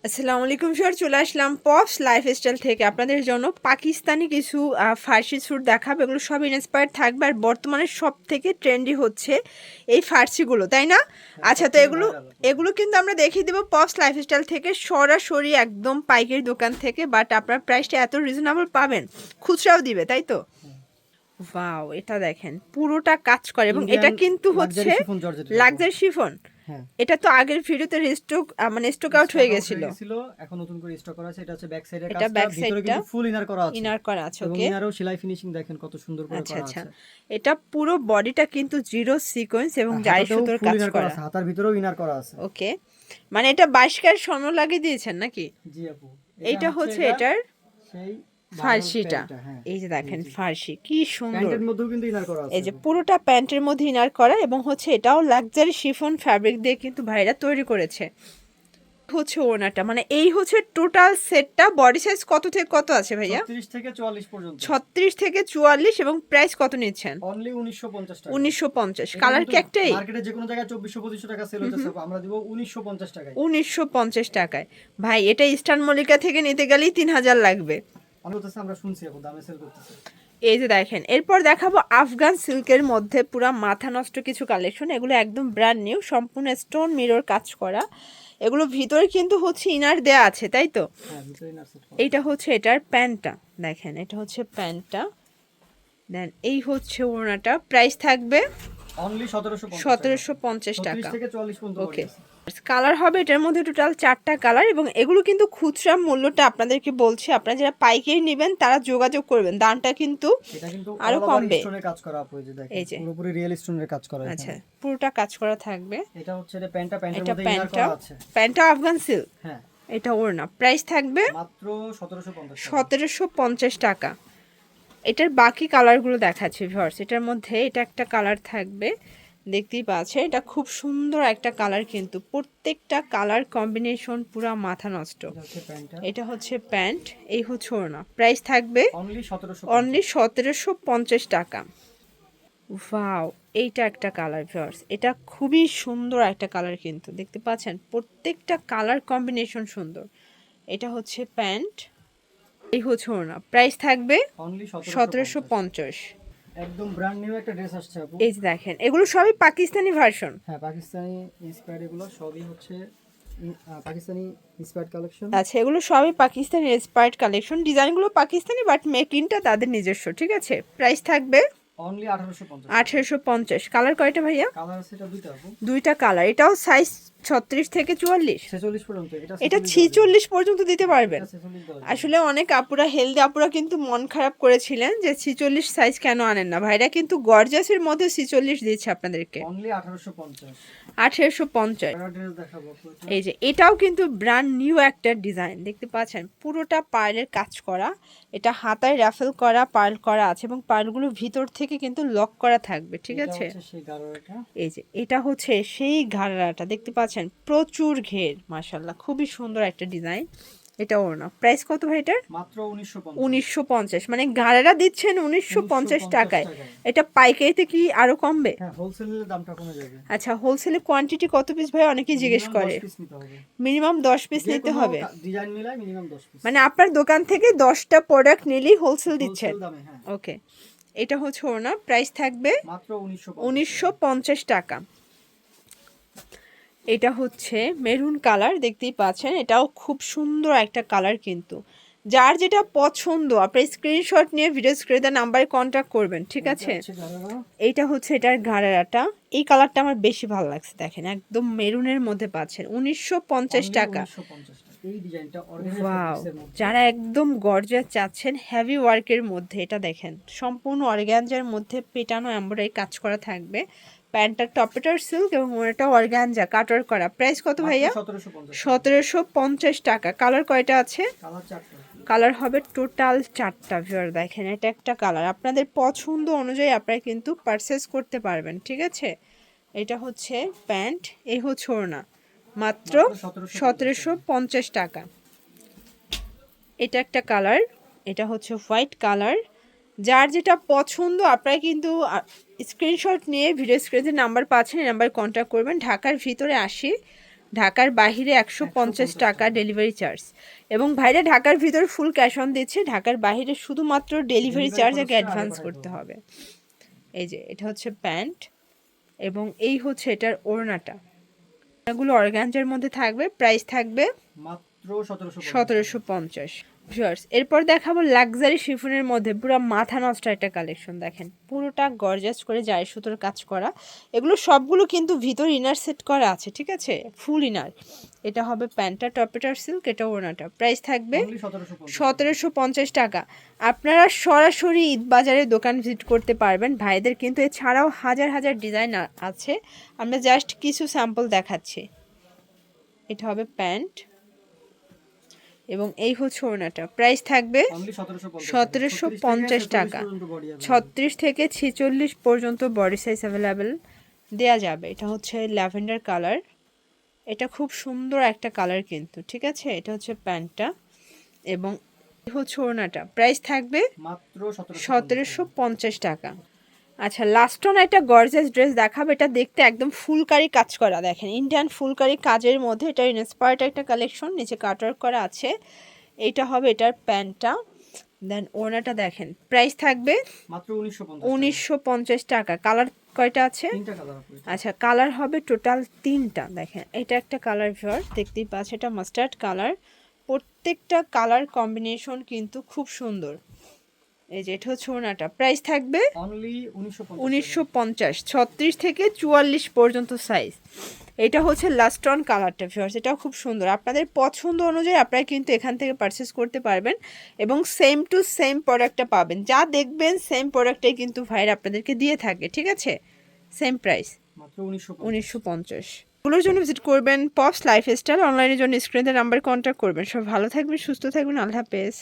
আসসালামু আলাইকুম স্যার, চলে আসলাম পপস লাইফস্টাইল থেকে আপনাদের জন্য পাকিস্তানি কিছু ফার্সি স্যুট দেখাবো। এগুলো সব ইন্সপায়ার্ড থাকবে আর বর্তমানে সব থেকে ট্রেন্ডি হচ্ছে এই ফার্সিগুলো, তাই না? আচ্ছা, তো এগুলো এগুলো কিন্তু আমরা দেখিয়ে দেবো পপস লাইফস্টাইল থেকে সরাসরি একদম পাইকারি দোকান থেকে, বাট আপনার প্রাইসটা এত রিজনেবল পাবেন, খুচরাও দিবে, তাই তো? ওয়াও, এটা দেখেন পুরোটা কাজ করে এবং এটা কিন্তু হচ্ছে লাক্সারি শিফন। এটা তো আগের ভিডিওতে রিস্টক মানে স্টক আউট হয়ে গেছিল, এখন নতুন করে স্টক করা আছে। এটা হচ্ছে ব্যাক সাইডের এটা কাজটা, ব্যাক ভিতরে সাইডটা কিন্তু ফুল ইনার করা আছে। ইনার করা আছে। এবং ওকে, ইনারও সেলাই ফিনিশিং দেখেন কত সুন্দর করে আচ্ছা করা আচ্ছা, আছে। এটা পুরো বডিটা কিন্তু জিরো সিকোয়েন্স এবং জারি হাতাতেও সুতোর ফুল কাজ ইনার করা করা। আছে, হাতার ভিতরেও ইনার করা আছে। ওকে, মানে এটা 22 ক্যারেট স্বর্ণ লাগিয়ে দিয়েছেন নাকি? জি আপু, এইটা হচ্ছে এটার সেই ভাইরাল ফার্সিটা। প্যান্টটা। হ্যাঁ, এই যে জি দেখেন জি, ফার্সি কি সুন্দর, প্যান্টের মধ্যেও কিন্তু ইনার করা আছে এই যে আপু। পুরোটা প্যান্টের মধ্যে ইনার করা এবং হচ্ছে এটাও লাক্সারি শিফন ফ্যাব্রিক দিয়ে কিন্তু ভাইরা তৈরি করেছে। হচ্ছে ওনাটা, মানে এই হচ্ছে টোটাল সেটটা। বডি সাইজ কত থেকে কত আছে ভাইয়া? 36 থেকে 44 পর্যন্ত। 36 থেকে 44 এবং প্রাইস কত নিচ্ছেন? অনলি 1950 টাকা। 1950। এটা কালার কিন্তু কি একটাই? মার্কেটে যে কোনো জায়গায় 2400-2500 টাকা সেল হইতেছে, আমরা দিব 1950 টাকায়। 1950 টাকায়। ভাই এটা ইস্টার্ন মল্লিকা থেকে নিতে গেলেই 3000 লাগবে। আমরা শুনছি আপু দামে সেল করতেছে। এই যে দেখেন, এরপর দেখাবো আফগান সিল্কের মধ্যে পুরা মাথা নষ্ট কিছু কালেকশন। এগুলো একদম ব্র্যান্ড নিউ, সম্পূর্ণ স্টোন মিরর কাজ করা। এগুলো ভিতরে কিন্তু হচ্ছে ইনার দেয়া আছে, তাই তো? হ্যাঁ, ভিতরে ইনার সেট করা। এইটা হচ্ছে এটার প্যান্টটা, দেখেন এটা হচ্ছে প্যান্টটা। দেন এই হচ্ছে ওড়নাটা, প্রাইস থাকবে অনলি 1750 1750 টাকা। টাকা। 36 থেকে 44 পর্যন্ত ওকে, বডি আছে। কালার হবে এটার মধ্যে টোটাল 4টা কালার এবং এগুলো কিন্তু খুচরা মূল্যটা আপনাদেরকে বলছি, আপনারা যারা পাইকারি নেবেন তারা যোগাযোগ করবেন, দামটা কিন্তু এটা কিন্তু আরো অল ওভার কমবে। স্টোনের কাজ করা আপু, এই যে দেখেন এই যে পুরোপুরি রিয়েল স্টোনের কাজ করা আচ্ছা, এখানে। পুরোটা কাজ করা থাকবে। এটা হচ্ছে এটা প্যান্টটা, প্যান্টের এটা মধ্যে ইনার প্যান্টটা, করা আছে। প্যান্টটা আফগান সিল্ক। হ্যাঁ, এটা ওড়না, প্রাইস থাকবে মাত্র 1750 টাকা। 1750 টাকা। এটার বাকি কালারগুলো দেখাচ্ছি ভিউয়ার্স। এটার মধ্যে এটা একটা কালার থাকবে, দেখতেই পাচ্ছেন, এটা খুব সুন্দর একটা কালার, কিন্তু প্রত্যেকটা কালার কম্বিনেশন পুরা মাথা নষ্ট। এটা হচ্ছে প্যান্টটা, এটা হচ্ছে প্যান্ট, এই হচ্ছে ওড়না, প্রাইস থাকবে অনলি অনলি 1750। 1750 টাকা। ওয়াও, এইটা একটা কালার ভিউয়ার্স, এটা খুবই সুন্দর একটা কালার, কিন্তু দেখতে পাচ্ছেন প্রত্যেকটা কালার কম্বিনেশন সুন্দর। এটা হচ্ছে প্যান্ট, এই হচ্ছে ওড়না, প্রাইস থাকবে অনলি 1750। 1750। একদম ব্র্যান্ড নিউ একটা ড্রেস আসছে আপু। এই যে দেখেন, এগুলো সবই পাকিস্তানি ভার্সন। হ্যাঁ, পাকিস্তানি ইন্সপায়ার্ড, এগুলো সবই হচ্ছে পাকিস্তানি ইন্সপায়ার্ড কালেকশন। আচ্ছা, এগুলো সবই পাকিস্তানি ইন্সপায়ার্ড কালেকশন, ডিজাইনগুলো পাকিস্তানি বাট মেকিংটা তাদের নিজস্ব, ঠিক আছে? প্রাইস থাকবে অনলি 1850। 1850। কালার কয়টা ভাইয়া? কালার আছে এটা দুইটা আপু। দুইটা কালার। এটাও সাইজ 36 থেকে 44। 46 পর্যন্ত। এটা 46 46 পর্যন্ত দিতে পারবেন। 46 দেওয়া যাবে। আসলে অনেক আপুরা, হেলদি আপুরা কিন্তু মন খারাপ করেছিলেন যে 46 সাইজ কেন আনেন না। ভাইরা কিন্তু গর্জাসের মধ্যে 46 দিচ্ছে আপনাদেরকে, অনলি 1850। 1850। একটা ড্রেস দেখাবো আপু এটা। এই যে এটাও কিন্তু ব্র্যান্ড নিউ একটা ডিজাইন, দেখতে পাচ্ছেন পুরোটা পার্লের কাজ করা। এটা হাতায় রাফেল করা, পার্ল করা আছে এবং পার্লগুলো ভিতর থেকে কিন্তু লক করা থাকবে, ঠিক এটা আছে? হচ্ছে সেই গাড়োটা। এই যে এটা হচ্ছে সেই ঘাড়াটা, দেখতে পাচ্ছেন প্রচুর ঘের, মাশাল্লাহ খুবই সুন্দর একটা ডিজাইন। এটা ওড়না, প্রাইস কত ভাই এটার? মাত্র 1950। 1950, মানে ঘাড়ারা দিচ্ছেন 1950 টাকায়। এটা পাইকারিতে কি আরো কমবে? হ্যাঁ, হোলসেলের দামটা কমে যাবে। আচ্ছা, হোলসেলে কোয়ান্টিটি কত পিস ভাই অনেকেই জিজ্ঞেস মিনিমাম করে? 10 পিস নিতে হবে। মিনিমাম 10 পিস যে নিতে কোনো হবে, ডিজাইন মিলাই মিনিমাম 10 পিস। মানে আপনার দোকান থেকে 10টা প্রোডাক্ট নিলেই হোলসেল দিচ্ছেন। হোলসেল দামে, হ্যাঁ। ওকে, এটা হচ্ছে ওড়না, প্রাইস থাকবে মাত্র 1950 টাকা। এটা হচ্ছে মেরুন কালার, দেখতেই পাচ্ছেন, এটাও খুব সুন্দর একটা কালার, কিন্তু যার যেটা পছন্দ আপনি স্ক্রিনশট নিয়ে ভিডিও স্ক্রিনে নাম্বারে কন্ট্যাক্ট করবেন, ঠিক আছে? এইটা হচ্ছে এটার ঘাড়াটা, এই কালারটা আমার বেশি ভালো লাগছে, দেখেন একদম মেরুনের মধ্যে পাচ্ছেন 1950 টাকা। 1950 টাকা। এই ডিজাইনটা অরিজিনাল ওয়াও, ফেব্রিক্সের মধ্যে। যারা একদম গর্জিয়াস চাচ্ছেন হেভি ওয়ার্কের মধ্যে, এটা দেখেন সম্পূর্ণ অর্গানজার মধ্যে পেটানো এমব্রয়ডারি কাজ করা থাকবে। প্যান্টটা টপেটার সিল্ক এবং ওটা অর্গানজা কাটওয়ার করা। প্রাইস কত ভাইয়া? 1750। 1750 টাকা। কালার কয়টা আছে? কালার 4টা। কালার হবে টোটাল 4টা। ভিউয়ার দেখেন, এটা একটা কালার, আপনাদের পছন্দ অনুযায়ী আপনারা কিন্তু পারচেস করতে পারবেন, ঠিক আছে? এটা হচ্ছে প্যান্ট, এই হচ্ছে ওড়না, মাত্র 1750 টাকা। এটা একটা কালার, এটা হচ্ছে হোয়াইট কালার। যার যেটা পছন্দ আপনারা কিন্তু স্ক্রিনশট নিয়ে ভিডিও স্ক্রিনে নাম্বার পাচ্ছেন, এই নাম্বারে কন্ট্যাক্ট করবেন। ঢাকার ভিতরে 80, ঢাকার বাহিরে 150 টাকা ডেলিভারি চার্জ। এবং ভাইরা ঢাকার ভিতর ফুল ক্যাশ অন দিচ্ছে, ঢাকার বাহিরে শুধুমাত্র ডেলিভারি চার্জ আগে অ্যাডভান্স করতে হবে। এই যে এটা হচ্ছে প্যান্ট এবং এই হচ্ছে এটার ওড়নাটা। এগুলো অর্গানজার মধ্যে থাকবে, প্রাইস থাকবে মাত্র 1750। ভিউয়ার্স, এরপর দেখাবো লাক্সারি শিফনের মধ্যে পুরো মাথা নষ্ট একটা কালেকশন। দেখেন পুরোটা গর্জাস করে জারি সুতোর কাজ করা, এগুলো সবগুলো কিন্তু ভিতর ইনার সেট করা আছে, ঠিক আছে, ফুল ইনার। এটা হবে প্যান্টটা, টপেটার সিল্ক, এটা ওড়নাটা। প্রাইস থাকবে 1750 টাকা। আপনারা সরাসরি ঈদ বাজারে দোকান ভিজিট করতে পারবেন ভাইদের, কিন্তু এছাড়াও হাজার হাজার ডিজাইন আছে, আমরা জাস্ট কিছু স্যাম্পল দেখাচ্ছি। এটা হবে প্যান্ট এবং এই হচ্ছে ওড়নাটা। প্রাইস থাকবে 1750 টাকা। 36 থেকে 46 পর্যন্ত বডি সাইজ অ্যাভেলেবেল দেয়া যাবে। এটা হচ্ছে ল্যাভেন্ডার কালার, এটা খুব সুন্দর একটা কালার কিন্তু, ঠিক আছে। এটা হচ্ছে প্যান্টটা এবং হচ্ছে ওড়নাটা। প্রাইস থাকবে মাত্র 1750 টাকা। আচ্ছা, লাস্ট অন একটা গর্জিয়াস ড্রেস দেখাবো, এটা দেখতে একদম ফুলকারি কাজ করা। দেখেন ইন্ডিয়ান ফুলকারি কাজের মধ্যে এটা ইন্সপায়ার্ড একটা কালেকশন, নিচে কাটওয়ার্ক করা আছে। এইটা হবে এটার প্যান্টটা, দেন ওড়নাটা দেখেন। প্রাইস থাকবে মাত্র 1950 টাকা। কালার কয়টা আছে? আচ্ছা, কালার হবে টোটাল 3টা। দেখেন এটা একটা কালার ভিউয়ার দেখতেই পাচ্ছেন, এটা মাস্টার্ড কালার। প্রত্যেকটা কালার কম্বিনেশন কিন্তু খুব সুন্দর। এই যে এটা হচ্ছে ওড়নাটা। প্রাইস থাকবে 1950, 36 থেকে 44 পর্যন্ত সাইজ। এটা হচ্ছে লাস্ট অন কালারটা ভিউয়ার্স, এটাও খুব সুন্দর। আপনাদের পছন্দ অনুযায়ী আপনারা কিন্তু এখান থেকে পারচেস করতে পারবেন এবং সেম টু সেম প্রোডাক্টটা পাবেন। যা দেখবেন সেম প্রোডাক্টটাই কিন্তু ভাইরা আপনাদেরকে দিয়ে থাকে, ঠিক আছে। সেম প্রাইস মাত্র 1950। এগুলোর জন্য ভিজিট করবেন পপস লাইফস্টাইল, অনলাইনের জন্য স্ক্রিনের নাম্বার কন্ট্যাক্ট করবেন। সব ভালো থাকবেন, সুস্থ থাকবেন, আল্লাহ হাফেজ।